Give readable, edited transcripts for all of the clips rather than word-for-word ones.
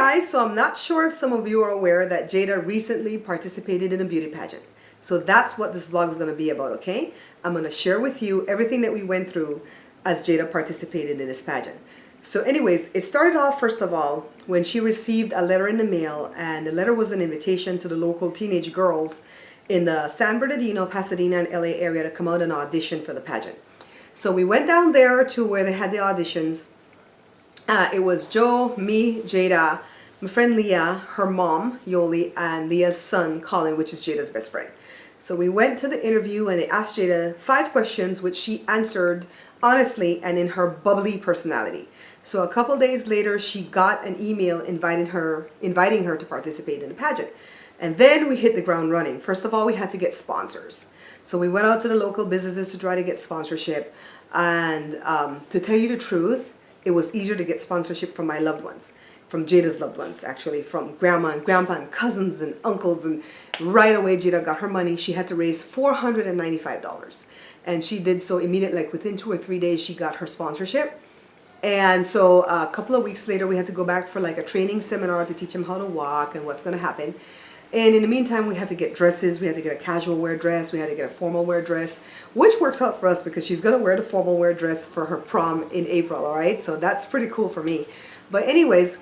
guys, so I'm not sure if some of you are aware that Jada recently participated in a beauty pageant. So that's what this vlog is going to be about, okay? I'm going to share with you everything that we went through as Jada participated in this pageant. So anyways, it started off first of all when she received a letter in the mail, and the letter was an invitation to the local teenage girls in the San Bernardino, Pasadena, and LA area to come out and audition for the pageant. So we went down there to where they had the auditions. It was Joe, me, Jada, my friend Leah, her mom, Yoli, and Leah's son, Colin, which is Jada's best friend. So we went to the interview and they asked Jada 5 questions, which she answered honestly and in her bubbly personality. So a couple days later, she got an email inviting her to participate in the pageant. And then we hit the ground running. First of all, we had to get sponsors. So we went out to the local businesses to try to get sponsorship. And to tell you the truth, it was easier to get sponsorship from my loved ones, from Jada's loved ones, actually, from grandma and grandpa and cousins and uncles. And right away, Jada got her money. She had to raise $495. And she did so immediately, like within 2 or 3 days, she got her sponsorship. And so a couple of weeks later, we had to go back for like a training seminar to teach them how to walk and what's going to happen. And in the meantime, we had to get dresses. We had to get a casual wear dress. We had to get a formal wear dress, which works out for us because she's going to wear the formal wear dress for her prom in April, all right? So that's pretty cool for me. But anyways,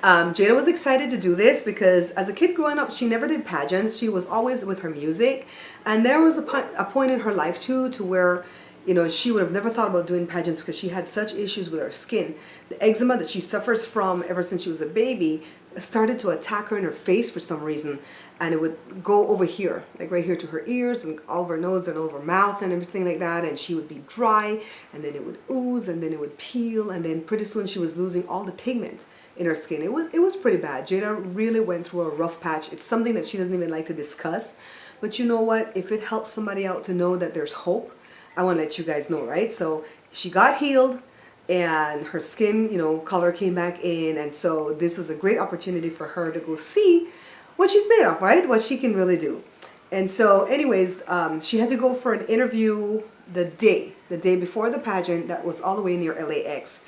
Jada was excited to do this because as a kid growing up, she never did pageants. She was always with her music. And there was a point in her life, too, to where, you know, she would have never thought about doing pageants because she had such issues with her skin. The eczema that she suffers from ever since she was a baby started to attack her in her face for some reason, and it would go over here, like right here to her ears and all of her nose and all of her mouth and everything like that, and she would be dry, and then it would ooze, and then it would peel, and then pretty soon she was losing all the pigment in her skin. It was pretty bad. Jada really went through a rough patch. It's something that she doesn't even like to discuss, but you know what? If it helps somebody out to know that there's hope, I want to let you guys know, right? So she got healed and her skin, you know, color came back in. And so this was a great opportunity for her to go see what she's made of, right? What she can really do. And so anyways, she had to go for an interview the day before the pageant that was all the way near LAX.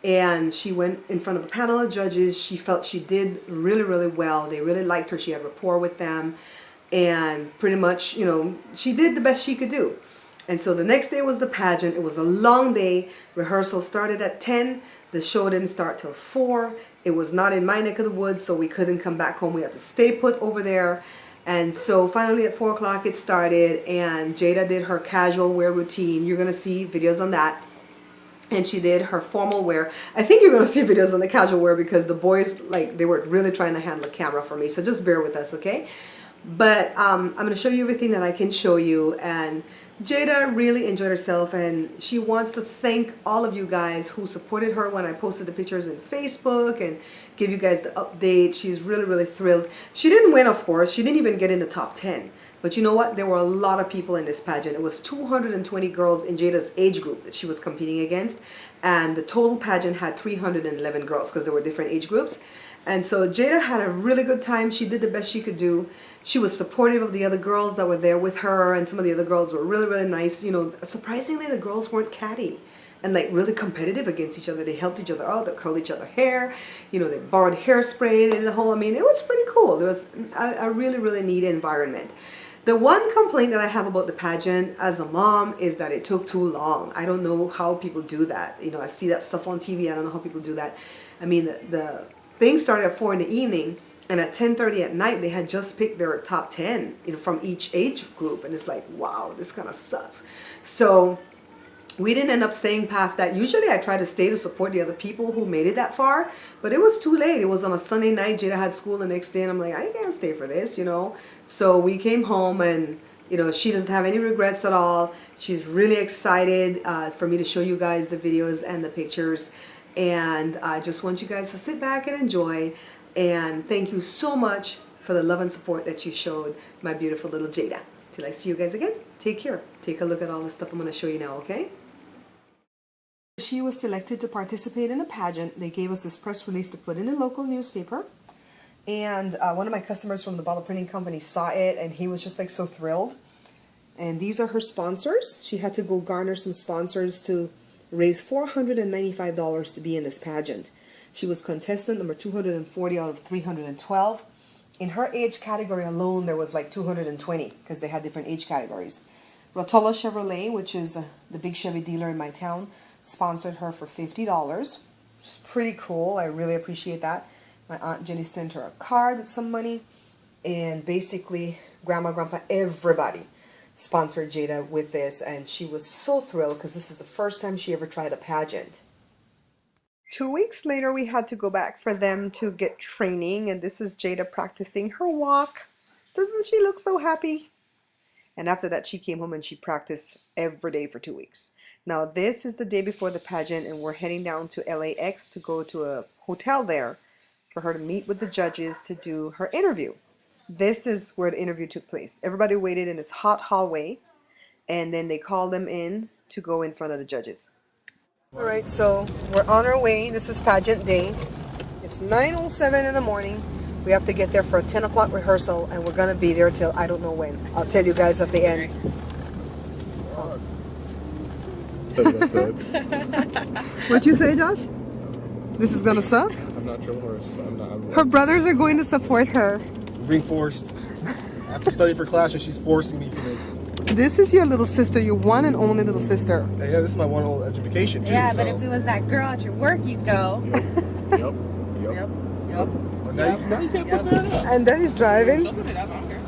And she went in front of a panel of judges. She felt she did really, really well. They really liked her. She had rapport with them. And pretty much, you know, she did the best she could do. And so the next day was the pageant. It was a long day. Rehearsal started at 10. The show didn't start till 4. It was not in my neck of the woods, so we couldn't come back home. We had to stay put over there. And so finally at 4 o'clock it started, and Jada did her casual wear routine. You're going to see videos on that. And she did her formal wear. I think you're going to see videos on the casual wear because the boys, like, they were really trying to handle the camera for me. So just bear with us, okay? But I'm going to show you everything that I can show you. And Jada really enjoyed herself, and she wants to thank all of you guys who supported her when I posted the pictures in Facebook and give you guys the update. She's really, really thrilled. She didn't win, of course. She didn't even get in the top 10. But you know what? There were a lot of people in this pageant. It was 220 girls in Jada's age group that she was competing against. And the total pageant had 311 girls because there were different age groups. And so Jada had a really good time. She did the best she could do. She was supportive of the other girls that were there with her, and some of the other girls were really, really nice. You know, surprisingly, the girls weren't catty and like really competitive against each other. They helped each other out. They curled each other's hair. You know, they borrowed hairspray and the whole. I mean, it was pretty cool. It was a really, really neat environment. The one complaint that I have about the pageant as a mom is that it took too long. I don't know how people do that. You know, I see that stuff on TV. I don't know how people do that. I mean, the thing started at 4 in the evening, and at 10:30 at night, they had just picked their top 10, you know, from each age group. And it's like, wow, this kind of sucks. So we didn't end up staying past that. Usually I try to stay to support the other people who made it that far, but it was too late. It was on a Sunday night. Jada had school the next day, and I'm like, I can't stay for this, you know. So we came home, and, you know, she doesn't have any regrets at all. She's really excited for me to show you guys the videos and the pictures. And I just want you guys to sit back and enjoy. And thank you so much for the love and support that you showed my beautiful little Jada. Till I see you guys again, take care. Take a look at all the stuff I'm going to show you now, okay? She was selected to participate in a pageant. They gave us this press release to put in a local newspaper. And one of my customers from the bottle printing company saw it, and he was just like so thrilled. And these are her sponsors. She had to go garner some sponsors to raise $495 to be in this pageant. She was contestant number 240 out of 312. In her age category alone, there was like 220 because they had different age categories. Rotolo Chevrolet, which is the big Chevy dealer in my town, sponsored her for $50. It's pretty cool. I really appreciate that. My Aunt Jenny sent her a card with some money. And basically, Grandma, Grandpa, everybody sponsored Jada with this. And she was so thrilled because this is the first time she ever tried a pageant. 2 weeks later, we had to go back for them to get training. And this is Jada practicing her walk. Doesn't she look so happy? And after that, she came home and she practiced every day for 2 weeks. Now, this is the day before the pageant, and we're heading down to LAX to go to a hotel there for her to meet with the judges to do her interview. This is where the interview took place. Everybody waited in this hot hallway, and then they called them in to go in front of the judges. All right, so we're on our way. This is pageant day. It's 9:07 in the morning. We have to get there for a 10 o'clock rehearsal, and we're going to be there till I don't know when. I'll tell you guys at the end. What'd you say, Josh? This is going to suck? I'm not your horse. Her brothers are going to support her. Being forced. I have to study for class and she's forcing me for this. This is your little sister, your one and only little sister. Hey, yeah, this is my one whole education too. Yeah, so. but if it was that girl at your work, you'd go. Yep. Well, now you can't put that up. And then he's driving. Don't put it up, I don't care.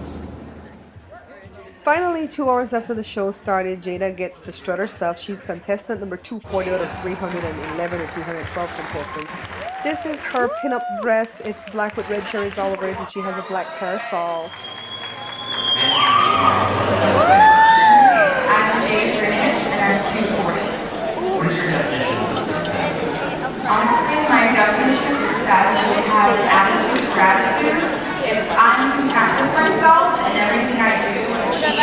Finally, 2 hours after the show started, Jada gets to strut her stuff. She's contestant number 240 out of 311 or 312 contestants. This is her pinup dress. It's black with red cherries all over it, and she has a black parasol. I'm Jada and I'm 240. What's your definition of success? Honestly, my definition of success would have an attitude of gratitude. If I'm content with myself and everything I do and achieve,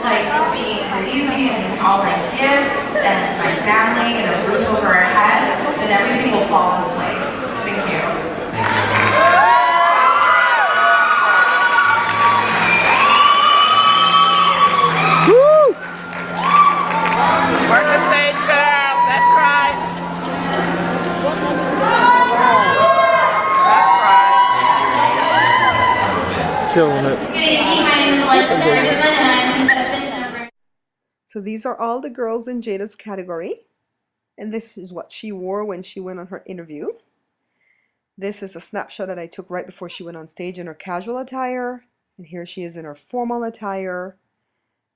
like being easy and all my gifts and my family and a roof over our head, then everything will fall into place. Thank you. Work the stage, girl. That's right. That's right. Killing it. Good evening, my name is Alexis Ferguson and I'm contestant number. So these are all the girls in Jada's category. And this is what she wore when she went on her interview. This is a snapshot that I took right before she went on stage in her casual attire. And here she is in her formal attire.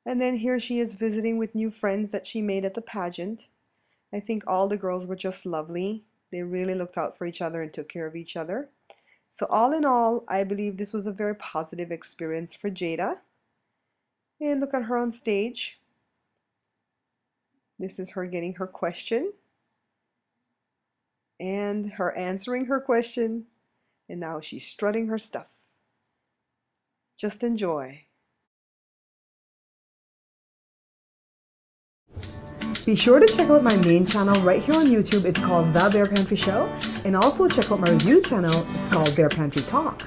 And then here she is visiting with new friends that she made at the pageant. I think all the girls were just lovely. They really looked out for each other and took care of each other. So all in all, I believe this was a very positive experience for Jada. And look at her on stage. This is her getting her question. And her answering her question. And now she's strutting her stuff. Just enjoy. Be sure to check out my main channel right here on YouTube. It's called The Bear Pantry Show. And also check out my review channel. It's called Bear Pantry Talk.